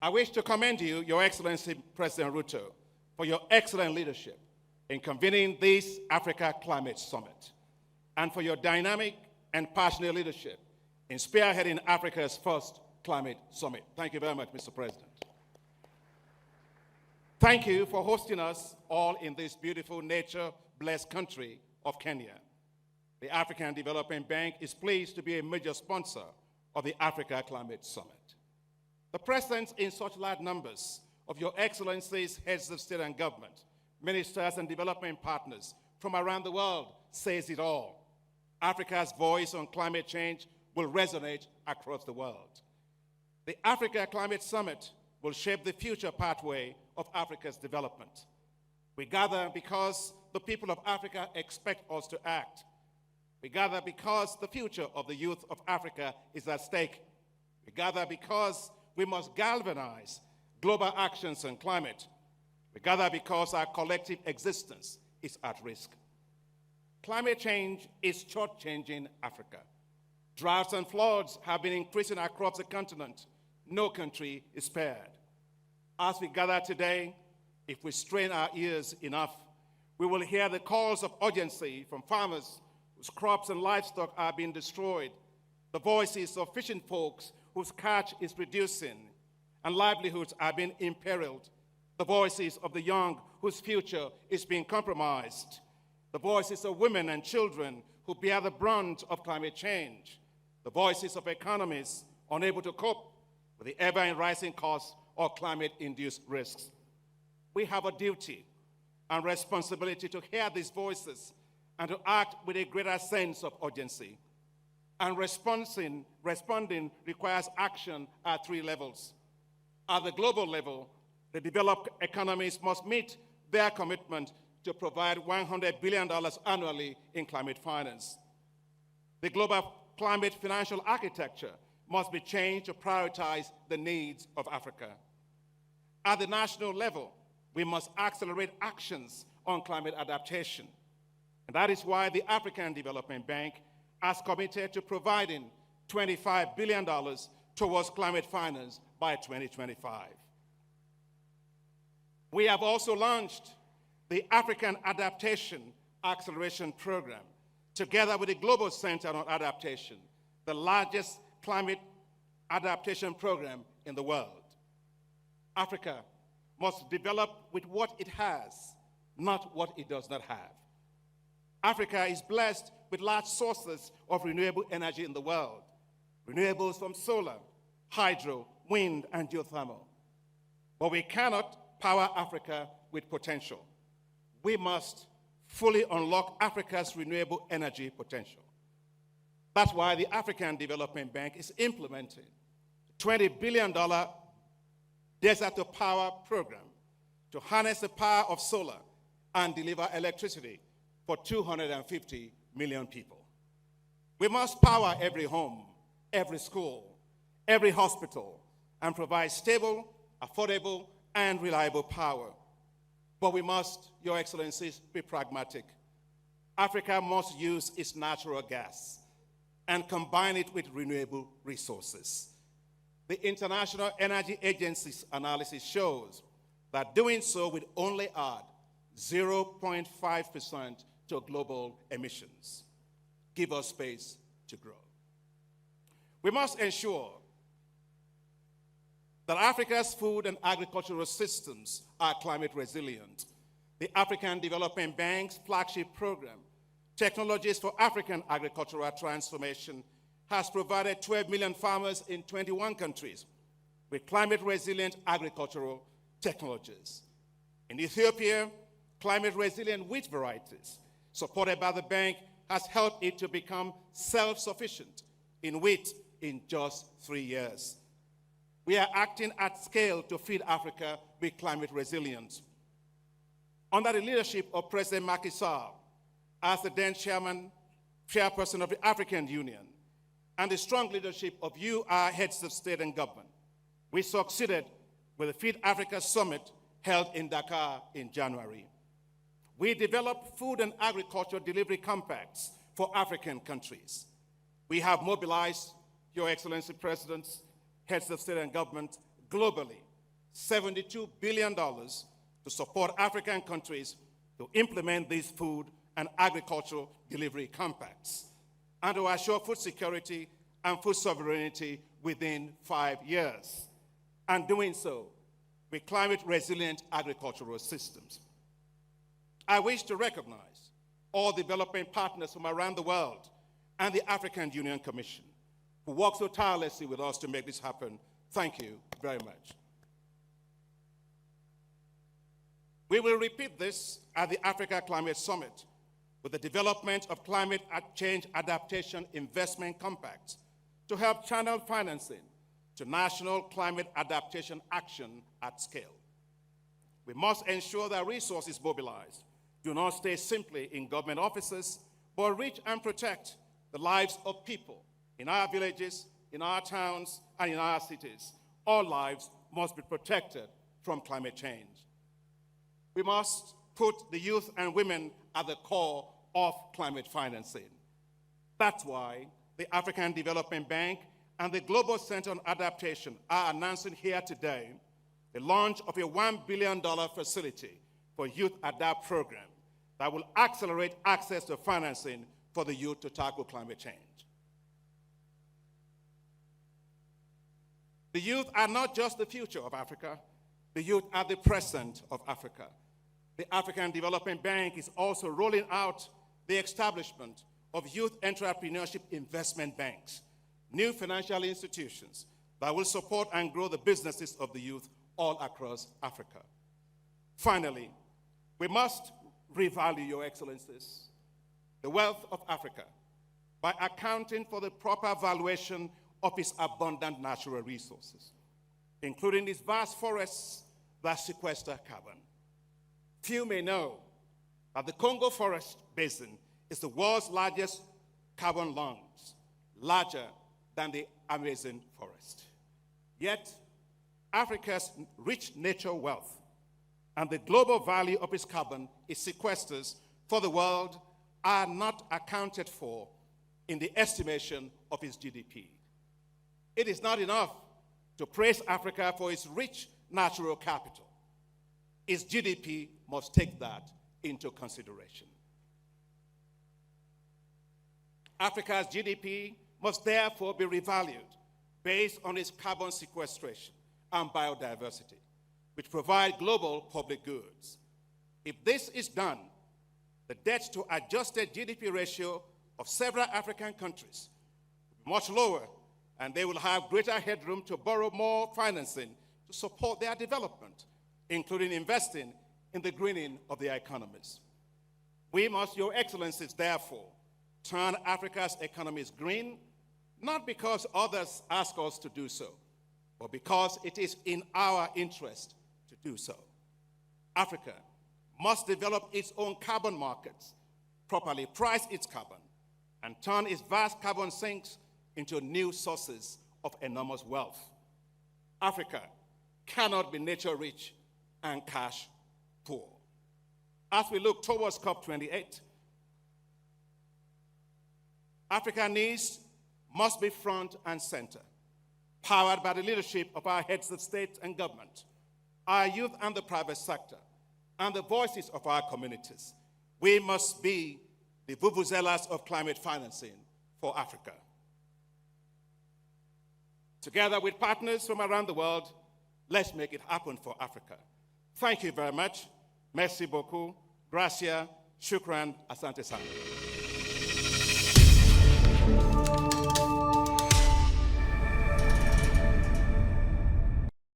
I wish to commend you, Your Excellency President Ruto, for your excellent leadership in convening this Africa Climate Summit, and for your dynamic and passionate leadership in spearheading Africa's first climate summit. Thank you very much, Mr. President. Thank you for hosting us all in this beautiful nature-blessed country of Kenya. The African Development Bank is pleased to be a major sponsor of the Africa Climate Summit. The presence in such large numbers of Your Excellencies, heads of state and government, ministers and development partners from around the world says it all. Africa's voice on climate change will resonate across the world. The Africa Climate Summit will shape the future pathway of Africa's development. We gather because the people of Africa expect us to act. We gather because the future of the youth of Africa is at stake. We gather because we must galvanize global actions on climate. We gather because our collective existence is at risk. Climate change is short-changing Africa. Droughts and floods have been increasing across the continent. No country is spared. As we gather today, if we strain our ears enough, we will hear the calls of urgency from farmers whose crops and livestock are being destroyed, the voices of fishing folks whose catch is reducing and livelihoods are being imperiled, the voices of the young whose future is being compromised, the voices of women and children who bear the brunt of climate change, the voices of economies unable to cope with the ever-rising costs of climate-induced risks. We have a duty and responsibility to hear these voices and to act with a greater sense of urgency. And responding requires action at three levels. At the global level, the developed economies must meet their commitment to provide $100 billion annually in climate finance. The global climate financial architecture must be changed to prioritize the needs of Africa. At the national level, we must accelerate actions on climate adaptation. And that is why the African Development Bank has committed to providing $25 billion towards climate finance by 2025. We have also launched the African Adaptation Acceleration Program, together with the Global Center on Adaptation, the largest climate adaptation program in the world. Africa must develop with what it has, not what it does not have. Africa is blessed with large sources of renewable energy in the world, renewables from solar, hydro, wind, and geothermal. But we cannot power Africa with potential. We must fully unlock Africa's renewable energy potential. That's why the African Development Bank is implementing a $20 billion Desert to Power program to harness the power of solar and deliver electricity for 250 million people. We must power every home, every school, every hospital, and provide stable, affordable, and reliable power. But we must, Your Excellencies, be pragmatic. Africa must use its natural gas and combine it with renewable resources. The International Energy Agency's analysis shows that doing so would only add 0.5% to global emissions. Give us space to grow. We must ensure that Africa's food and agricultural systems are climate resilient. The African Development Bank's flagship program, Technologies for African Agricultural Transformation, has provided 12 million farmers in 21 countries with climate-resilient agricultural technologies. In Ethiopia, climate-resilient wheat varieties supported by the bank has helped it to become self-sufficient in wheat in just 3 years. We are acting at scale to feed Africa with climate resilience. Under the leadership of President Macky Sall, as the then chairperson of the African Union, and the strong leadership of you, our heads of state and government, we succeeded with the Feed Africa Summit held in Dakar in January. We developed food and agriculture delivery compacts for African countries. We have mobilized, Your Excellency Presidents, heads of state and government globally $72 billion to support African countries to implement these food and agricultural delivery compacts and to assure food security and food sovereignty within 5 years, and doing so with climate-resilient agricultural systems. I wish to recognize all development partners from around the world and the African Union Commission who work so tirelessly with us to make this happen. Thank you very much. We will repeat this at the Africa Climate Summit with the development of climate change adaptation investment compacts to help channel financing to national climate adaptation action at scale. We must ensure that resources mobilized do not stay simply in government offices, but reach and protect the lives of people in our villages, in our towns, and in our cities. All lives must be protected from climate change. We must put the youth and women at the core of climate financing. That's why the African Development Bank and the Global Center on Adaptation are announcing here today the launch of a $1 billion facility for Youth Adapt program that will accelerate access to financing for the youth to tackle climate change. The youth are not just the future of Africa, the youth are the present of Africa. The African Development Bank is also rolling out the establishment of youth entrepreneurship investment banks, new financial institutions that will support and grow the businesses of the youth all across Africa. Finally, we must revalue, Your Excellencies, the wealth of Africa by accounting for the proper valuation of its abundant natural resources, including its vast forests that sequester carbon. Few may know that the Congo Forest Basin is the world's largest carbon lungs, larger than the Amazon forest. Yet, Africa's rich nature wealth and the global value of its carbon it sequesters for the world are not accounted for in the estimation of its GDP. It is not enough to praise Africa for its rich natural capital. Its GDP must take that into consideration. Africa's GDP must therefore be revalued based on its carbon sequestration and biodiversity, which provide global public goods. If this is done, the debt to adjusted GDP ratio of several African countries will be much lower, and they will have greater headroom to borrow more financing to support their development, including investing in the greening of their economies. We must, Your Excellencies, therefore, turn Africa's economies green, not because others ask us to do so, but because it is in our interest to do so. Africa must develop its own carbon markets, properly price its carbon, and turn its vast carbon sinks into new sources of enormous wealth. Africa cannot be nature-rich and cash-poor. As we look towards COP28, African needs must be front and center, powered by the leadership of our heads of state and government, our youth and the private sector, and the voices of our communities. We must be the vuvuzelas of climate financing for Africa. Together with partners from around the world, let's make it happen for Africa. Thank you very much. Merci beaucoup. Gracias. Shukran. Asante sana.